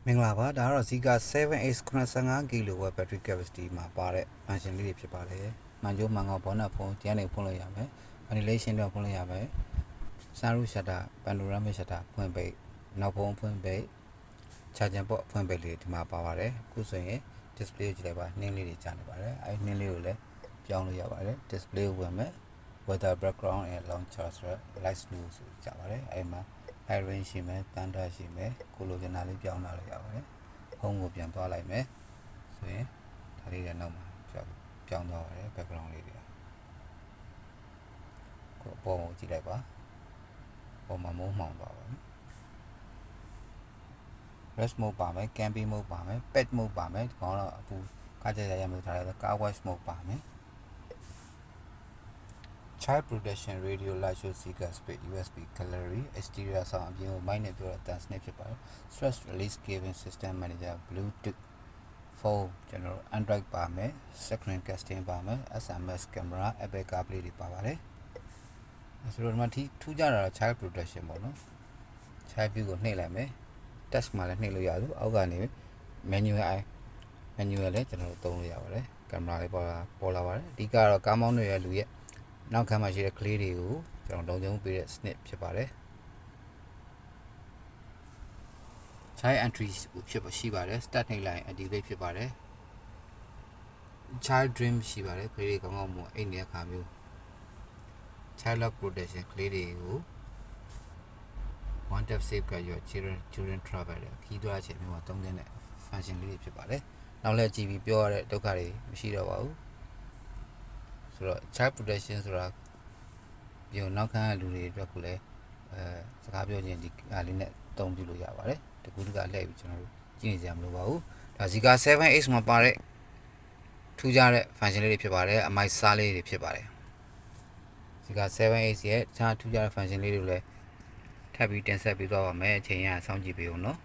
မင်္ဂလာပါဒါကတော့ Zika 7X 95 kW battery capacity မှာပါတဲ့ function လေးတွေဖြစ်ပါတယ်။မှန်ကျိုးမှန်ကောက်ဘောနက်ဖုန်းတရားနေဖွင့်လို့ရမယ်။ ventilation တော့ဖွင့်လို့ရမယ်။ sunroof shutter panoramic shutter ဖွင့်ပိတ်နောက်ဖုံးဖွင့်ပိတ် charging port ဖွင့်ပိတ်လေးဒီမှာပါပါတယ်။အခုဆိုရင် display ကိုကြည့်လိုက်ပါနှင်းလေးတွေကြာနေပါတယ်။အဲဒီနှင်းလေးကိုလည်းပြောင်းလို့ရပါတယ်။ display ကိုဝင်မယ် weather background and launcher ဆိုတော့ light blue ဆိုကြာပါတယ်။အဲဒီမှာhigh range ရှိမယ်တန်တာရှိမယ်ကိုလိုချင်တာလေးပြောင်းလာလို့ရပါတယ်။ ဖုန်းကိုပြန်သွားလိုက်မယ်ဆိုရင်ဒါလေးလည်းနောက်မှာပြောင်းသွားပါတယ် background လေးတွေကိုပေါ်ကိုကြည့်လိုက်ပါပေါ်မှာမိုးမှောင်သွားပါပြီ rest mode ပါမယ် camping mode ပါမယ် pet mode ပါမယ်ဒီကောင်တော့အခုကားကြရမျိုးထားတဲ့ car wash mode ပါမယ် child protection radio light show Zika speed USB gallery exterior sound အပြင်ကိုမိုက်နဲ့ပြောတဲ့ dance နဲ့ဖြစ်ပါတယ် stress release cabin system manager bluetooth phone ကျွန်တော် android ပါမယ် screen casting ပါမယ် SMS camera apple carplay တွေပါပါတယ်ဆိုတော့ဒီမှာထူးကြတာ child protection ပေါ့နော် child view ကိုနှိပ်လိုက်မယ် touch မှာလည်းနှိပ်လို့ရလို့အောက်ကနေ manual လည်းကျွန်တော်တို့သုံးလို့ရပါတယ် camera လေးပေါ်လာပါတယ်အဓိကတော့ကားမောင်းနေတဲ့လူရဲ့နောက်ခန်းမှာရှိတဲ့ကလေးတွေကိုကျွန်တော်လုံးဝပေးတဲ့ snip ဖြစ်ပါတယ် child entry ဖြစ်ရှိပါတယ် start နှိပ်လိုက် activate ဖြစ်ပါတယ် child dream ရှိပါတယ်ကလေးတွေကောင်းကောင်းမို့အိတ်နေတဲ့အခါမျိုး child lock protection ကလေးတွေကို one tap safeguard your children travel ခီးသွားခြင်းမျိုးမှာသုံးတဲ့ function လေးတွေဖြစ်ပါတယ်နောက်လည်းကြည့်ပြီးပြောရတဲ့ဒုက္ခတွေမရှိတော့ပါဘူးဆိုတော့ child protection ဆိုတာဒီနောက်ခန်းလူတွေအတွက်ကိုလည်းစကားပြောခြင်းဒီအားလေးနဲ့တုံးပြလို့ရပါတယ်တကူတကလှည့်ပြီးကျွန်တော်တို့ကြည့်နေကြမလို့ပါဘူးဒါ Zika 7X မှာပါတဲ့ထူးခြားတဲ့ function လေးတွေဖြစ်ပါတယ်အမိုက်စားလေးတွေဖြစ်ပါတယ် Zika 7X ရဲ့တခြားထူးခြားတဲ့ function လေးတွေလည်းထပ်ပြီးတင်ဆက်ပေးသွားပါမယ်အချိန်ရအောင်စောင့်ကြည့်ပေးဦးနော်